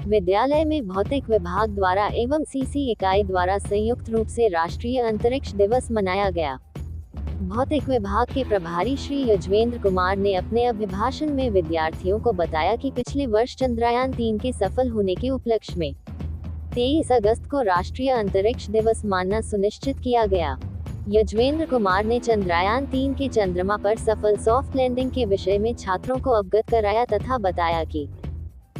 विद्यालय में भौतिक विभाग द्वारा एवं सीसी इकाई द्वारा संयुक्त रूप से राष्ट्रीय अंतरिक्ष दिवस मनाया गया। भौतिक विभाग के प्रभारी श्री युजवेंद्र कुमार ने अपने अभिभाषण में विद्यार्थियों को बताया कि पिछले वर्ष चंद्रयान 3 के सफल होने के उपलक्ष्य में 23 अगस्त को राष्ट्रीय अंतरिक्ष दिवस मानना सुनिश्चित किया गया। युजवेंद्र कुमार ने चंद्रयान 3 के चंद्रमा पर सफल सॉफ्ट लैंडिंग के विषय में छात्रों को अवगत कराया तथा बताया कि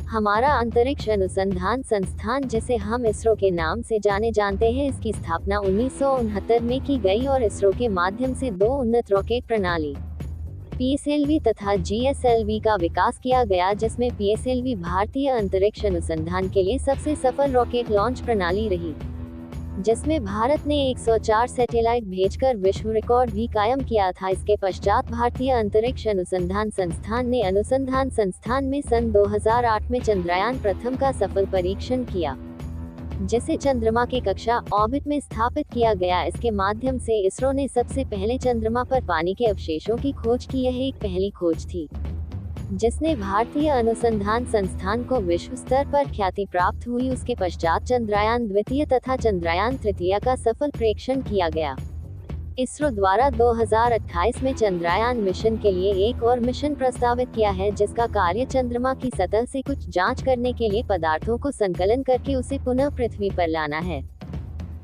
हमारा अंतरिक्ष अनुसंधान संस्थान, जिसे हम इसरो के नाम से जानते हैं, इसकी स्थापना 1969 में की गई और इसरो के माध्यम से 2 उन्नत रॉकेट प्रणाली PSLV तथा GSLV का विकास किया गया, जिसमें PSLV भारतीय अंतरिक्ष अनुसंधान के लिए सबसे सफल रॉकेट लॉन्च प्रणाली रही, जिसमें भारत ने 104 सैटेलाइट भेजकर विश्व रिकॉर्ड भी कायम किया था। इसके पश्चात भारतीय अंतरिक्ष अनुसंधान संस्थान ने अनुसंधान संस्थान में सन 2008 में चंद्रयान प्रथम का सफल परीक्षण किया, जिसे चंद्रमा के कक्षा ऑर्बिट में स्थापित किया गया। इसके माध्यम से इसरो ने सबसे पहले चंद्रमा पर पानी के अवशेषों की खोज की। यह एक पहली खोज थी जिसने भारतीय अनुसंधान संस्थान को विश्व स्तर पर ख्याति प्राप्त हुई। उसके पश्चात चंद्रयान द्वितीय तथा चंद्रयान तृतीय का सफल प्रेक्षण किया गया। इसरो द्वारा 2028 में चंद्रयान मिशन के लिए एक और मिशन प्रस्तावित किया है, जिसका कार्य चंद्रमा की सतह से कुछ जांच करने के लिए पदार्थों को संकलन करके उसे पुनः पृथ्वी पर लाना है,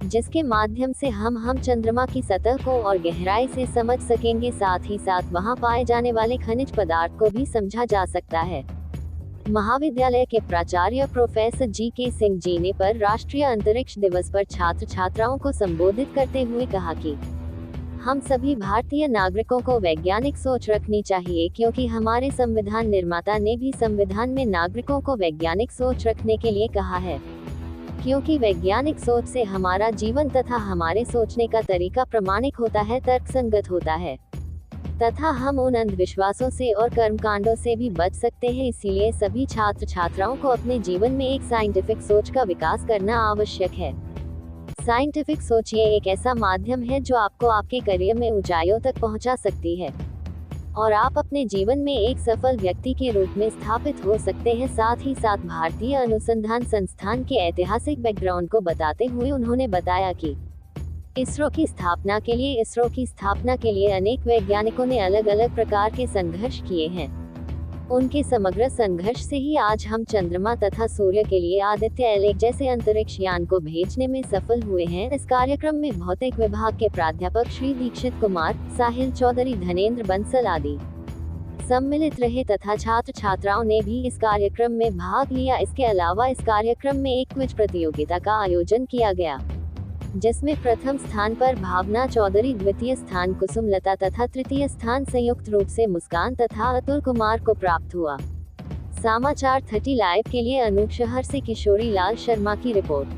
जिसके माध्यम से हम चंद्रमा की सतह को और गहराई से समझ सकेंगे। साथ ही साथ वहां पाए जाने वाले खनिज पदार्थ को भी समझा जा सकता है। महाविद्यालय के प्राचार्य प्रोफेसर GK सिंह जी ने पर राष्ट्रीय अंतरिक्ष दिवस पर छात्र छात्राओं को संबोधित करते हुए कहा कि हम सभी भारतीय नागरिकों को वैज्ञानिक सोच रखनी चाहिए, क्योंकि हमारे संविधान निर्माता ने भी संविधान में नागरिकों को वैज्ञानिक सोच रखने के लिए कहा है, क्योंकि वैज्ञानिक सोच से हमारा जीवन तथा हमारे सोचने का तरीका प्रामाणिक होता है, तर्कसंगत होता है तथा हम उन अंधविश्वासों से और कर्मकांडों से भी बच सकते हैं। इसीलिए सभी छात्र छात्राओं को अपने जीवन में एक साइंटिफिक सोच का विकास करना आवश्यक है। साइंटिफिक सोच ये एक ऐसा माध्यम है जो आपको आपके करियर में ऊंचाइयों तक पहुंचा सकती है और आप अपने जीवन में एक सफल व्यक्ति के रूप में स्थापित हो सकते हैं। साथ ही साथ भारतीय अनुसंधान संस्थान के ऐतिहासिक बैकग्राउंड को बताते हुए उन्होंने बताया कि इसरो की स्थापना के लिए अनेक वैज्ञानिकों ने अलग अलग प्रकार के संघर्ष किए हैं। उनके समग्र संघर्ष से ही आज हम चंद्रमा तथा सूर्य के लिए आदित्य L1 जैसे अंतरिक्ष यान को भेजने में सफल हुए हैं। इस कार्यक्रम में भौतिक विभाग के प्राध्यापक श्री दीक्षित कुमार, साहिल चौधरी, धनेंद्र बंसल आदि सम्मिलित रहे तथा छात्र छात्राओं ने भी इस कार्यक्रम में भाग लिया। इसके अलावा इस कार्यक्रम में एक क्विज प्रतियोगिता का आयोजन किया गया, जिसमें प्रथम स्थान पर भावना चौधरी, द्वितीय स्थान कुसुमलता तथा तृतीय स्थान संयुक्त रूप से मुस्कान तथा अतुल कुमार को प्राप्त हुआ। समाचार 30 लाइव के लिए अनूप शहर से किशोरी लाल शर्मा की रिपोर्ट।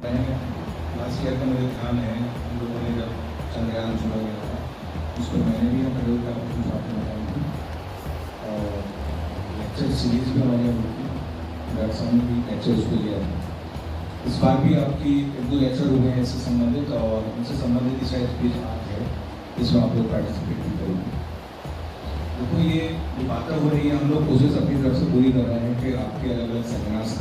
लास्ट ईयर का मुझे ध्यान है, हम लोगों ने जब चंद्रयान चुना गया था, उसको मैंने भी अपने लोग का साथ में बताई थी और लेक्चर सीरीज भी हमारे यहाँ हुई थी। डॉक्टर साहब ने भी लेक्चर उसको लिया था। इस बार भी आपकी 2 लेक्चर हुए हैं इससे संबंधित, और उनसे संबंधित शायद स्पीच आज है, इसमें आप लोग पार्टिसिपेट भी करेंगे। देखो, ये बातें हो रही है, हम लोग कोशिश अपनी तरफ से पूरी कर रहे हैं कि आपके अलग अलग सेमिनार्स